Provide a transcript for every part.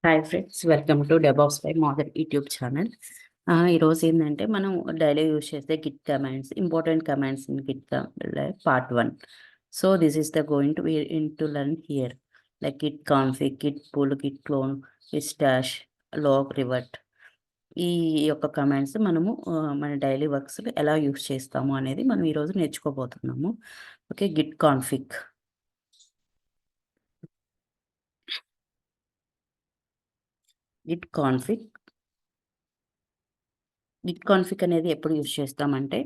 Hi friends, welcome to DevOps by మోదర్ YouTube channel. ఈరోజు ఏంటంటే మనం డైలీ యూజ్ చేసే git commands, important commands in git part 1. So this is the going to to learn here, like git config, git pull, git clone, git stash, log, revert. ఈ యొక్క commands మనము మన daily వర్క్స్లో ఎలా use చేస్తాము అనేది మనం ఈరోజు నేర్చుకోబోతున్నాము. Okay, git config. Git config git config అనేది ఎప్పుడు యూజ్ చేస్తామంటే,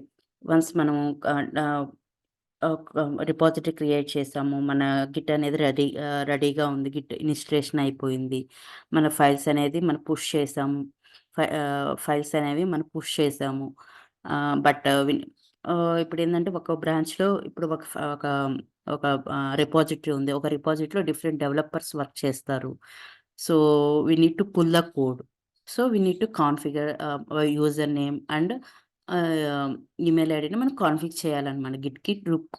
వన్స్ మనము రిపాజిటరీ క్రియేట్ చేసాము. మన గిట్ అనేది రెడీగా ఉంది. గిట్ ఇన్‌స్టలేషన్ అయిపోయింది. మన ఫైల్స్ అనేది మనం పుష్ చేసాము. ఫైల్స్ అనేవి మనం పుష్ చేసాము. బట్ ఇప్పుడేందంటే ఒక బ్రాంచ్‌లో ఇప్పుడు ఒక ఒక రిపాజిటరీ ఉంది. ఒక రిపాజిటరీలో డిఫరెంట్ డెవలపర్స్ వర్క్ చేస్తారు. So, we need to pull the code. So, we need to configure user name and email ఐడీని మనం కాన్ఫిగ్ చేయాలన్నమాట. గిట్‌కి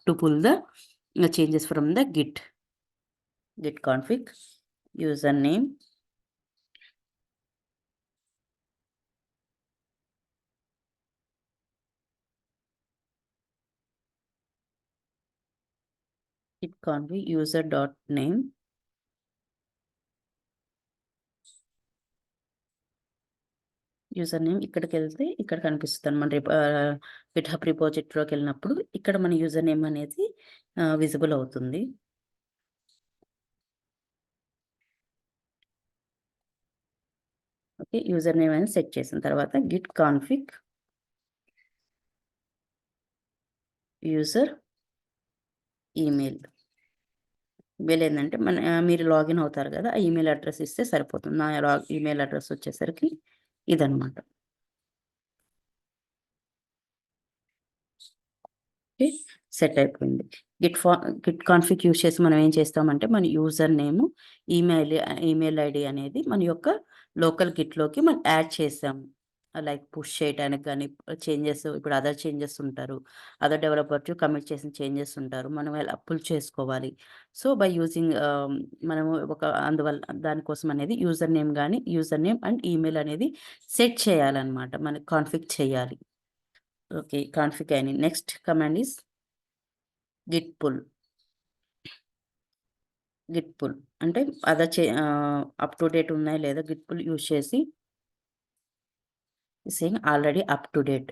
to pull the changes from the git config, user name, git config user dot name, user name ఇక్కడికెళ్తే ఇక్కడ కనిపిస్తది. మన GitHub రిపాజిటరీలోకెళ్ళినప్పుడు ఇక్కడ మన యూజర్ నేమ్ అనేది విజిబుల్ అవుతుంది. ఓకే, యూజర్ నేమ్ అనేది సెట్ చేసిన తర్వాత git config user email. Email ఏందంటే మీరు లాగిన్ అవుతారు గదా! ఆ ఈమెయిల్ అడ్రెస్ ఇస్తే సరిపోతుంది. నా ఈమెయిల్ అడ్రెస్ వచ్చేసరికి ఇదనమాట. ఓకే, సెట్ అయిపోయింది. గిట్ కాన్ఫిగ్ యూజ్ చేసి మనం ఏం చేస్తామంటే, మన యూజర్ నేము, ఈమెయిల్ ఐడీ అనేది మన యొక్క లోకల్ గిట్‌లోకి మనం యాడ్ చేసాము. లైక్ పుష్ చేయటానికి గానీ, చేంజెస్ ఇప్పుడు అదర్ చేంజెస్ ఉంటారు. అదర్ డెవలపర్ టు కమిట్ చేసిన చేంజెస్ ఉంటారు. మనం ఎలా పుల్ చేసుకోవాలి. సో, బై యూజింగ్ మనము అందువల్ల దానికోసం అనేది యూజర్ నేమ్ గానీ, యూజర్ నేమ్ అండ్ ఈమెయిల్ అనేది సెట్ చేయాలన్నమాట. మనకి కాన్ఫిగ్ చేయాలి. ఓకే, కాన్ఫిగ్ అయింది. Next command is git pull. Git pull అంటే అప్ టు డేట్ ఉన్నాయా లేదా గిట్ పుల్ యూజ్ చేసి saying already up to date.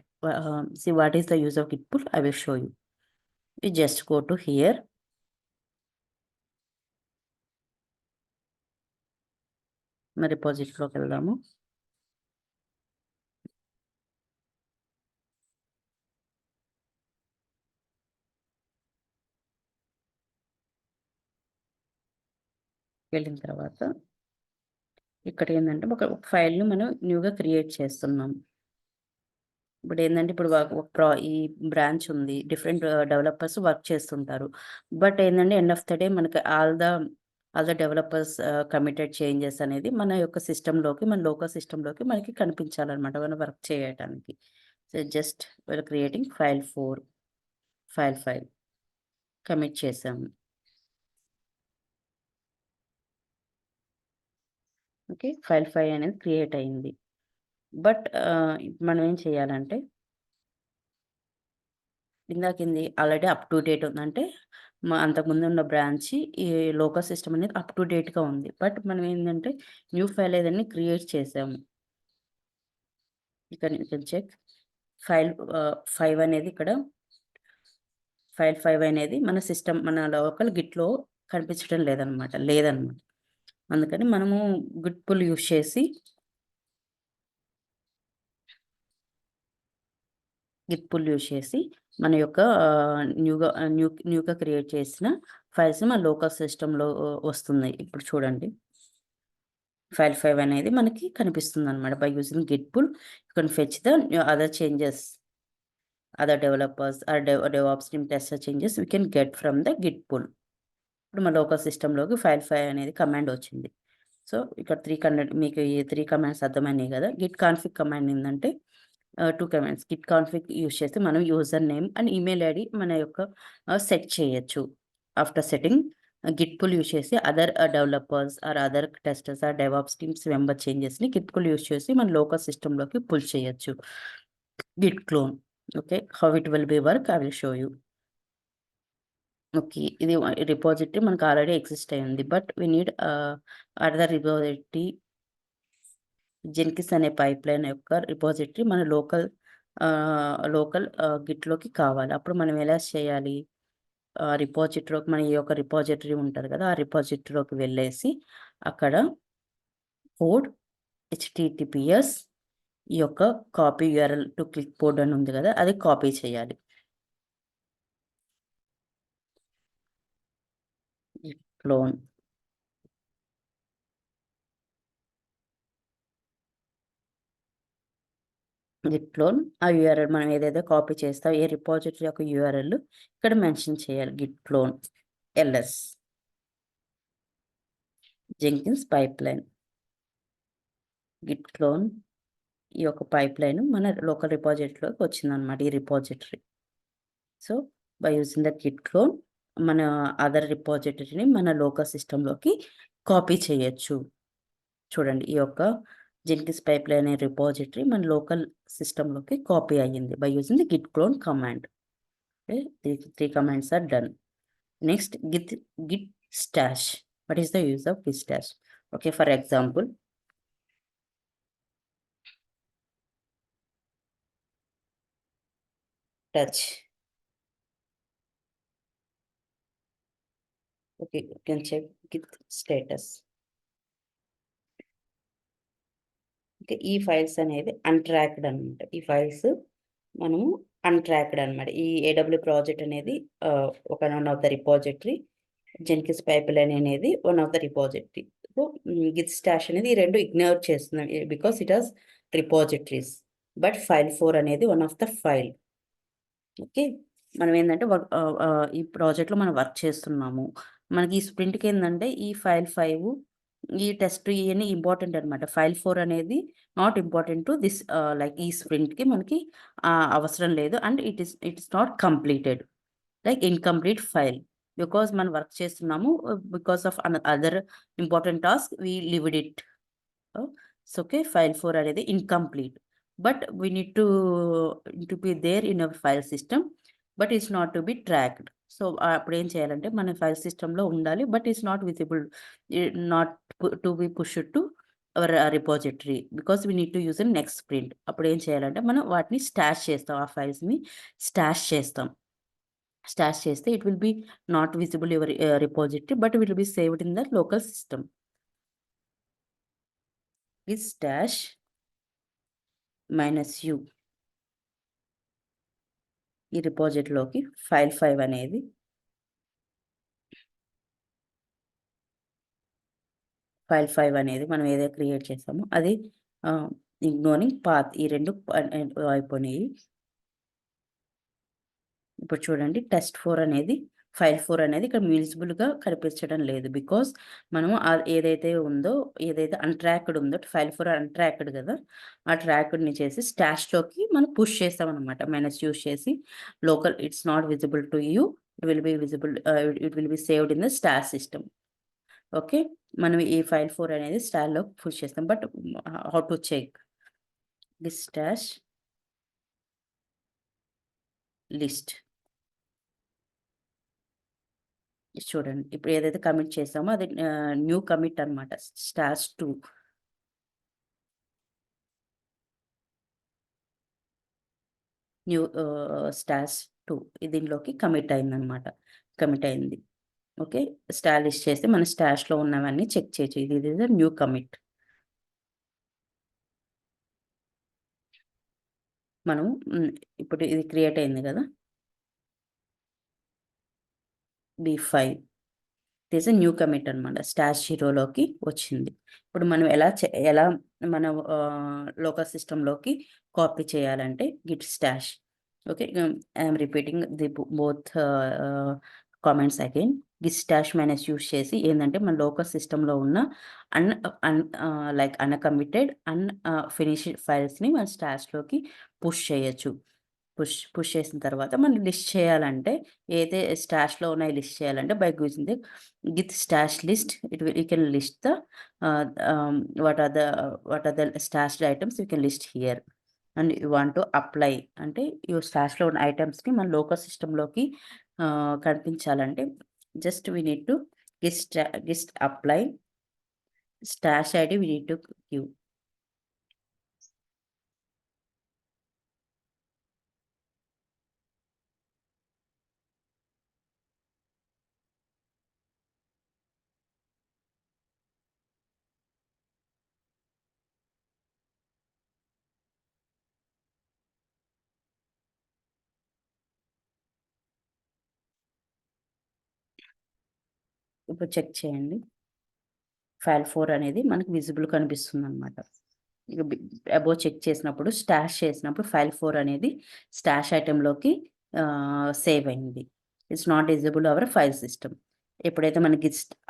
See what is the use of git pull? I will show you. You just go to here. మన రిపాజిటరీలోకి వెళ్దాము. వెళ్ళిన తర్వాత ఇక్కడ ఏందంటే ఒక ఫైల్‌ని మనం న్యూగా క్రియేట్ చేస్తున్నాం. ఇప్పుడు ఈ బ్రాంచ్ ఉంది. డిఫరెంట్ డెవలపర్స్ వర్క్ చేస్తుంటారు. బట్ ఏందంటే ఎండ్ ఆఫ్ ద డే మనకి all the developers committed changes అనేది మన యొక్క సిస్టమ్‌లోకి, మన లోకల్ సిస్టమ్‌లోకి మనకి కనిపించాలన్నమాట. మనం వర్క్ చేయటానికి. So, just we're creating file 4, file 5 commit చేసాము. ఓకే, ఫైల్ 5 అనేది క్రియేట్ అయింది. బట్ మనం ఏం చేయాలంటే, ఇందాకేంది ఆల్రెడీ అప్ టు డేట్ ఉందంటే, అంతకుముందు ఉన్న బ్రాంచి ఈ లోకల్ సిస్టమ్ అనేది అప్ టు డేట్‌గా ఉంది. బట్ మనం ఏందంటే న్యూ ఫైల్ ఏదైనా క్రియేట్ చేసాము. ఇక్కడ యూ కెన్ చెక్ ఫైల్ 5 అనేది ఇక్కడ ఫైల్ 5 అనేది మన లోకల్ గిట్‌లో కనిపించడం లేదనమాట. అందుకని మనము గిట్ పుల్ యూజ్ చేసి మన యొక్క న్యూగా క్రియేట్ చేసిన ఫైల్స్ మన లోకల్ సిస్టమ్‌లో వస్తున్నాయి. ఇప్పుడు చూడండి. ఫైల్ 5 అనేది మనకి కనిపిస్తుందనమాట. By using git pull you can fetch the other changes, other developers or DevOps team tester changes we can get from the git pull. ఇప్పుడు మన లోకల్ సిస్టమ్‌లోకి ఫైల్ 5 అనేది కమాండ్ వచ్చింది. సో, ఇక్కడ మీకు ఈ 3 కమాండ్స్ అర్థమైనాయి గదా! గిట్ కాన్ఫిగ్ కమాండ్ ఏందంటే 2 కమాండ్స్. గిట్ కాన్ఫిగ్ యూజ్ చేసి మనం user name and email ID మన యొక్క సెట్ చేయొచ్చు. After setting git pull use చేసి other developers or other testers or DevOps teams member చేంజెస్ని గిట్ పుల్ యూజ్ చేసి మన లోకల్ సిస్టంలోకి పుల్ చేయొచ్చు. Git clone. Okay, how it will be work I will show you. Okay, ఇది repository మనకు already exist అయి ఉంది. But we need other repository Jenkins అనే పైప్లైన్ యొక్క రిపోజిటరీ మన లోకల్ గిట్లోకి కావాలి. అప్పుడు మనం ఎలా చేయాలి? రిపోజిటరీలోకి మన ఈ యొక్క రిపోజిటరీ ఉంటుంది కదా, ఆ రిపోజిటరీలోకి వెళ్ళేసి అక్కడ కోడ్ https ఈ యొక్క copy URL to click board అని ఉంది కదా, అది కాపీ చేయాలి. క్లోన్ గిట్ క్లోన్ ఆ యూఆర్ఎల్ మనం ఏదైతే కాపీ చేస్తాం ఏ రిపోజిటరీ యొక్క యూఆర్ఎల్ ఇక్కడ మెన్షన్ చేయాలి. Git clone ls Jenkins pipeline. Git clone ఈ యొక్క పైప్లైన్ మన లోకల్ రిపోజిటరీలోకి వచ్చిందనమాట, ఈ repository. So by using the Git clone మన అదర్ రిపోజిటరీని మన లోకల్ సిస్టంలోకి కాపీ చేయొచ్చు. చూడండి, ఈ యొక్క జెన్కిన్స్ పైప్లైన్ అనే రిపోజిటరీ మన లోకల్ సిస్టంలోకి కాపీ అయ్యింది by using the git clone command. Three commands are done. Next git stash. What is the use of git stash? Okay, for example, touch. Okay, you can check git status. Okay, ఈ files అనేది అన్ట్రాక్డ్ అనమాట. ఈ files మనము అన్ట్రాక్డ్ అనమాట. ఈ ఏడబ్ల్యూ project అనేది ఒక one of the repository, Jenkins pipeline అనేది one of the repository. So git stash అనేది ఈ రెండు ఇగ్నోర్ చేస్తున్నాం because it has repositories. But file 4 అనేది one of the file. Okay, మనం ఏంటంటే ఈ ప్రాజెక్ట్లో మనం వర్క్ చేస్తున్నాము. మనకి ఈ స్ప్రింట్కి ఏంటంటే ఈ ఫైల్ 5 ఈ టెస్ట్ ఇవన్నీ ఇంపార్టెంట్ అనమాట. ఫైల్ 4 అనేది not important to this like ఈ స్ప్రింట్కి మనకి అవసరం లేదు. And it's not completed, like incomplete file, because మనం వర్క్ చేస్తున్నాము. Because of other important task we lived it. So okay, file 4 అనేది incomplete, but we need to be there in our file system, but it's not to be tracked. So అప్పుడు ఏం చేయాలంటే మన file సిస్టంలో ఉండాలి, but it's not visible, not to B push to our repository because we need to use in next sprint. అప్పుడు ఏం చేయాలంటే మనం వాటిని స్టాష్ చేస్తాం, ఆ ఫైల్స్ని స్టాష్ చేస్తాం. స్టాష్ చేస్తే it will B not visible your repository, but will be saved in the local system. git stash -u ఈ రిపోజిటరీలోకి ఫైల్ 5 అనేది మనం ఏదైతే క్రియేట్ చేసామో అది ఇగ్నోరింగ్ పాత్, ఈ రెండు అయిపోయినాయి. ఇప్పుడు చూడండి, టెస్ట్ 4 అనేది ఫైల్ 4 అనేది ఇక్కడ విజిబుల్గా కనిపించడం లేదు. బికాస్ మనము ఏదైతే ఉందో, ఏదైతే అన్ట్రాక్డ్ ఉందో, ఫైల్ 4 అన్ట్రాక్డ్ కదా, ఆ ట్రాక్డ్ని చేసి స్టాష్లోకి మనం పుష్ చేస్తామన్నమాట. మైనస్ యూస్ చేసి local it's not visible to you, it will be visible, it will be saved in the stash system. Okay, మనం ఈ ఫైల్ 4 అనేది స్టాష్లో పుష్ చేస్తాం. But how to check this stash list. చూడండి, ఇప్పుడు ఏదైతే కమిట్ చేసామో అది న్యూ కమిట్ అనమాట. స్టాష్ 2 న్యూ స్టాష్ 2 దీనిలోకి కమిట్ అయిందనమాట, కమిట్ అయింది. ఓకే, స్టాలిష్ చేస్తే మన స్టాష్లో ఉన్నవన్నీ చెక్ చేయొచ్చు. ఇది న్యూ కమిట్. మనం ఇప్పుడు ఇది క్రియేట్ అయింది కదా, B5 ఇట్ న్యూ కమిట్ అనమాట. స్టాష్ 0లోకి వచ్చింది. ఇప్పుడు మనం ఎలా మన లోకల్ సిస్టంలోకి కాపీ చేయాలంటే Git stash. Okay, I'm repeating the both comments again. Git stash minus use చేసి ఏంటంటే మన లోకల్ సిస్టంలో ఉన్న లైక్ అన్కమిటెడ్ ఫినిష్డ్ ఫైల్స్ని మన స్టాష్లోకి పుష్ చేయొచ్చు. పుష్ చేసిన తర్వాత మనం లిస్ట్ చేయాలంటే ఏదైతే స్టాష్‌లో ఉన్నాయో లిస్ట్ చేయాలంటే by using the git stash list you can list the ah, ah, what are the what are the stashed items you can list here. And you want to apply అంటే ఈ స్టాష్‌లో ఉన్న ఐటెమ్స్‌ని మన లోకల్ సిస్టమ్‌లోకి కనిపించాలంటే just we need to gist apply stash ID we need to give. ఇప్పుడు చెక్ చేయండి. ఫైల్ 4 అనేది మనకు విజిబుల్ కనిపిస్తుందనమాట. ఇక అబోవ్ చెక్ చేసినప్పుడు, స్టాష్ చేసినప్పుడు ఫైల్ 4 అనేది స్టాష్ ఐటెమ్‌లోకి సేవ్ అయింది. It's not visible our file system. ఎప్పుడైతే మనం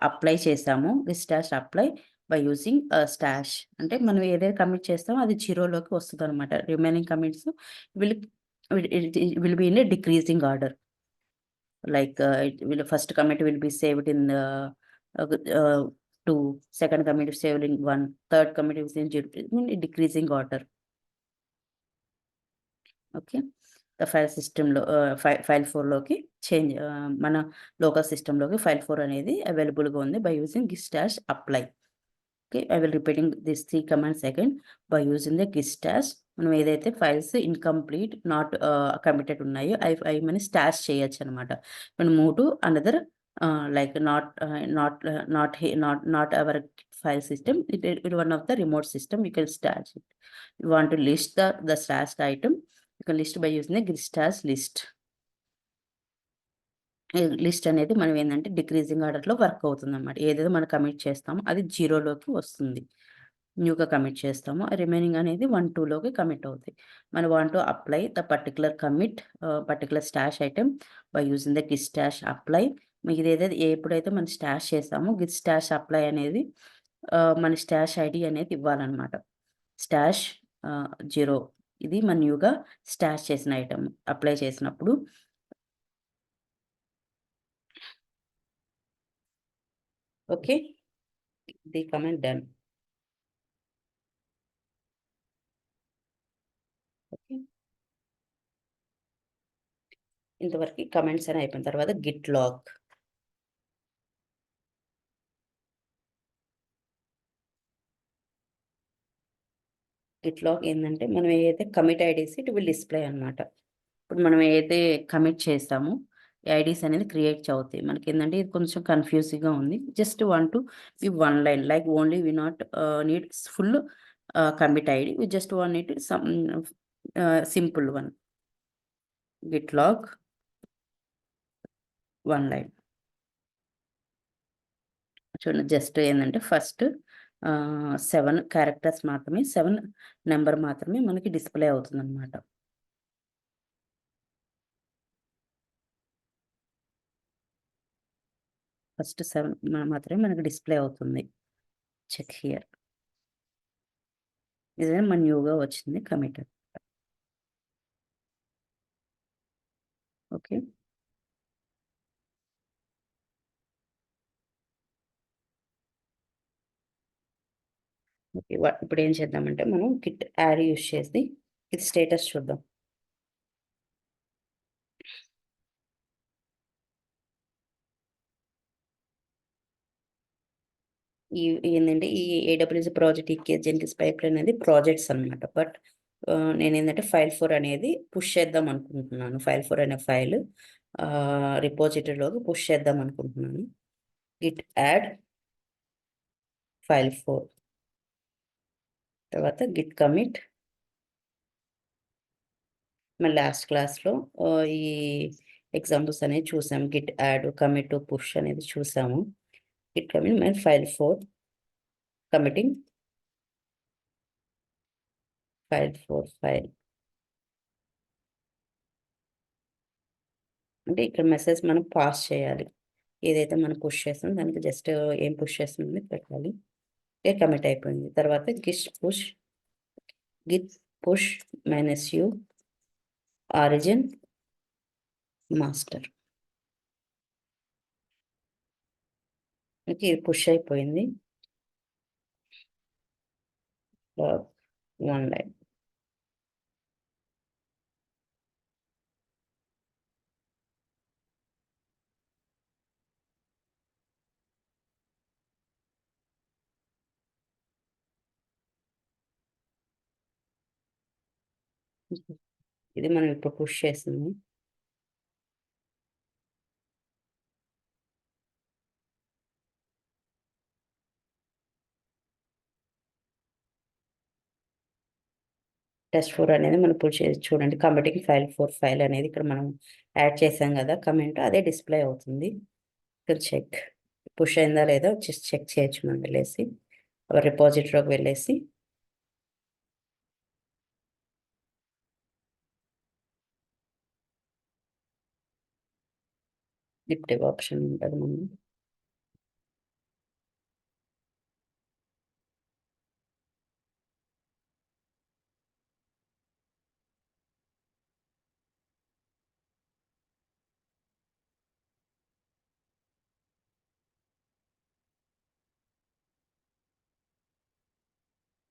అప్లై చేసామో, stash apply by using stash అంటే మనం ఏదైతే కమిట్ చేస్తామో అది జీరోలోకి వస్తదనమాట. Remaining commits will will be in a decreasing order. Like, it will first commit will be saved in the 2, second commit is saved in 1, third commit is in 0, in decreasing order. Okay. The file system లో file 4లోకి change మన లోకల్ సిస్టమ్‌లోకి file 4 అనేది అవైలబుల్‌గా ఉంది by using Git stash apply. Okay. I will repeating this 3 commands again by using the git stash. మనం ఏదైతే files incomplete not committed ఉన్నాయో అవి మనం స్టాష్ చేయొచ్చనమాట. మనం move to another like not our file system. It one of the remote system. You can stash it. You want to list the stashed item. You can list by using the git stash list. ఈ list అనేది మనం ఏందంటే decreasing ఆర్డర్‌లో work అవుతుందన్నమాట. ఏదైతే మనం commit చేస్తామో అది జీరోలోకి వస్తుంది. న్యూగా కమిట్ చేస్తామో రిమైనింగ్ అనేది 1, 2లోకి కమిట్ అవుతాయి. మనం want to apply the particular commit particular stash item by using the git stash apply. ఇదేదైతే ఎప్పుడైతే మనం స్టాష్ చేసామో గిట్ స్టాష్ అప్లై అనేది మన స్టాష్ ఐడీ అనేది ఇవ్వాలన్నమాట. స్టాష్ 0 ఇది మన న్యూగా స్టాష్ చేసిన ఐటెమ్ అప్లై చేసినప్పుడు okay. The command done. Okay. ఇంతవరకు కమెంట్స్ అని అయిపోయిన తర్వాత గిట్ లాగ్. గిట్ లాగ్ ఏందంటే మనం ఏదైతే commit IDs it will display అన్నమాట. ఇప్పుడు మనం ఏదైతే కమిట్ చేస్తామో ఈ ఐడీస్ అనేది క్రియేట్ అవుతాయి. మనకేందంటే ఇది కొంచెం కన్‌ఫ్యూజింగ్‌గా ఉంది. Just want to give one line like only we not need full commit ID. We just want need some simple one. Git log one line. చూడండి జస్ట్ ఏందంటే ఫస్ట్ 7 క్యారెక్టర్స్ మాత్రమే 7 నంబర్ మాత్రమే మనకి డిస్‌ప్లే అవుతుందన్నమాట. ఫస్ట్ 7 మాత్రమే మనకి డిస్‌ప్లే అవుతుంది. Check here. ఇదే మన న్యూగా వచ్చింది కమిట్. ఓకే. ఓకే. ఇప్పుడేం చేద్దామంటే మనం గిట్ యాడ్ యూజ్ చేసి గిట్ స్టేటస్ చూద్దాం. ఈ ఏందంటే ఈ ఏడబ్ల్యూఎస్ ప్రాజెక్ట్ జెన్కిన్స్ పైప్‌లైన్ అనేది ప్రాజెక్ట్స్ అన్నమాట. బట్ నేనేందంటే ఫైల్ 4 అనేది పుష్ చేద్దాం అనుకుంటున్నాను. ఫైల్ 4 అనే ఫైల్ రిపోజిటరీలోకి పుష్ చేద్దాం అనుకుంటున్నాను. గిట్ యాడ్ ఫైల్ 4 తర్వాత గిట్ కమిట్. మన లాస్ట్ క్లాస్‌లో ఈ ఎగ్జాంపుల్స్ అనేవి చూసాం. గిట్ యాడ్, కమిట్, పుష్ అనేది చూసాము. గిట్ కమిట్ మరి ఫైల్ 4 కమిటింగ్ ఫైల్ 4 ఫైల్. అంటే ఇక్కడ మెసేజ్ మనం పాస్ చేయాలి. ఏదైతే మనం పుష్ చేస్తామో దానికి జస్ట్ ఏం పుష్ చేస్తున్నామో పెట్టాలి. కమిట్ అయిపోయింది. తర్వాత Git push -u origin, master. ఇది పుష్ అయిపోయింది. One line. ఇది మనం ఇప్పుడు పుష్ చేసింది. test4 అనేది మనం పుష్ చేసి చూడండి. కమిటింగ్ file4 ఫైల్ అనేది ఇక్కడ మనం యాడ్ చేసాం కదా కమెంట్, అదే డిస్ప్లే అవుతుంది. ఇక్కడ చెక్ పుష్ అయిందా లేదా చెక్ చేయొచ్చు. మనం వెళ్ళేసి రిపాజిటరీలోకి వెళ్ళేసి గిట్ ఆప్షన్ ఉంటుంది. మనం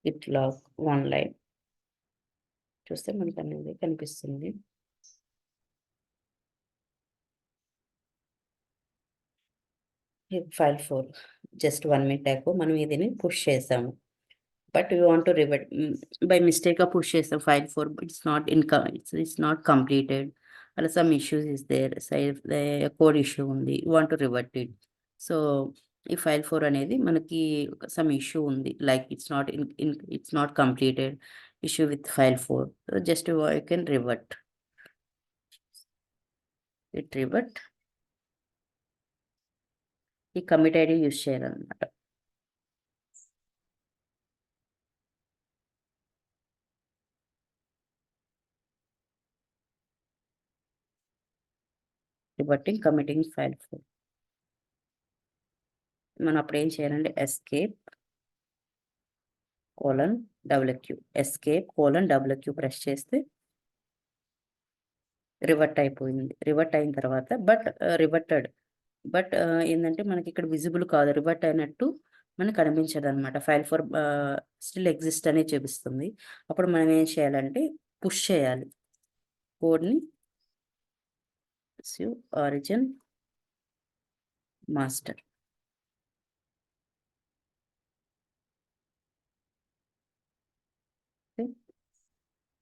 గిట్ లాగ్ వన్ లైన్ చూస్తే మనకు అనేది కనిపిస్తుంది. file4 జస్ట్ 1 మినిట్ అయ్యాక మనం ఇదిని పుష్ చేసాము. But you want to revert by మిస్టేక్గా పుష్ చేస్తాం file4, but it's not completed. అలా some issues is there, code issue ఉంది, you want to revert it. So ఈ file4 అనేది మనకి సమ్ ఇష్యూ ఉంది, like it's not completed issue with file4. Just you can revert it. Revert ఈ commit ID use చేయాలన్నమాట. Reverting committing file4. మనం అప్పుడు ఏం చేయాలంటే escape :WQ escape :WQ press చేస్తే రివర్ట్ అయిపోయింది. రివర్ట్ అయిన తర్వాత రివర్టెడ్ బట్ ఏంటంటే మనకి ఇక్కడ విజిబుల్ కాదు, రివర్ట్ అయినట్టు మనకు కనిపించదు అనమాట. file4 స్టిల్ ఎగ్జిస్ట్ అనేది చూపిస్తుంది. అప్పుడు మనం ఏం చేయాలంటే పుష్ చేయాలి కోడ్ని. ఆరిజిన్ మాస్టర్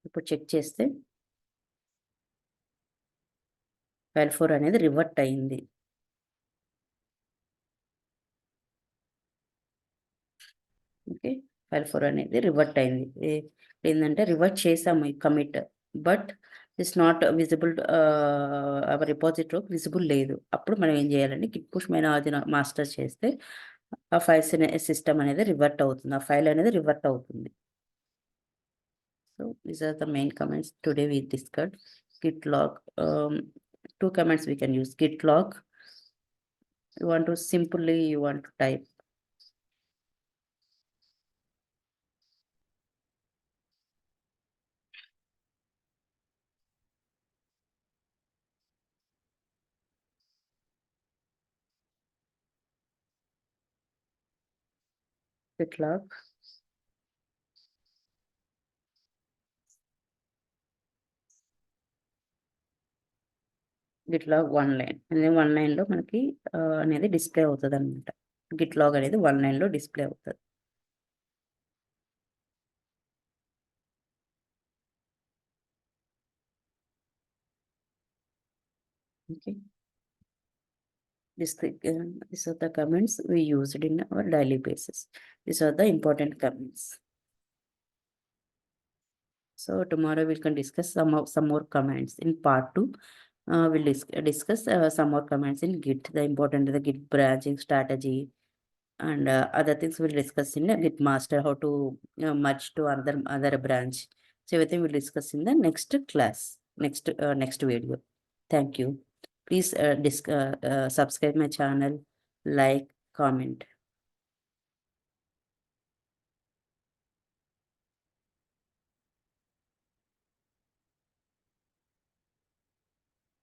ఇప్పుడు చెక్ చేస్తే file4 అనేది రివర్ట్ అయింది. ఓకే, file4 అనేది రివర్ట్ అయింది. ఏంటంటే రివర్ట్ చేసాము ఈ commit, but it's not visible. Our repository visible లేదు. అప్పుడు మనం ఏం చేయాలంటే గిట్ పుష్ మాస్టర్ చేస్తే ఆ ఫైల్స్ సిస్టమ్ అనేది రివర్ట్ అవుతుంది, ఆ ఫైల్ అనేది రివర్ట్ అవుతుంది. So these are the main comments today we discussed. Git log, two comments we can use. Git log, you want to type git log one line అనేది 1 లైన్లో మనకి అనేది display అవుతుంది అనమాట. గిట్ లాగ్ అనేది 1 లైన్లో డిస్ప్లే అవుతుంది. Okay, these are the comments we used in our daily basis. These are the important comments. So tomorrow we can discuss some more comments in part 2. We'll discuss some more comments in Git, the Git branching strategy, and other things we'll discuss in Git master, how to merge to other branch. So everything we'll discuss in the next class, next video. Thank you. Please subscribe my channel, like, comment.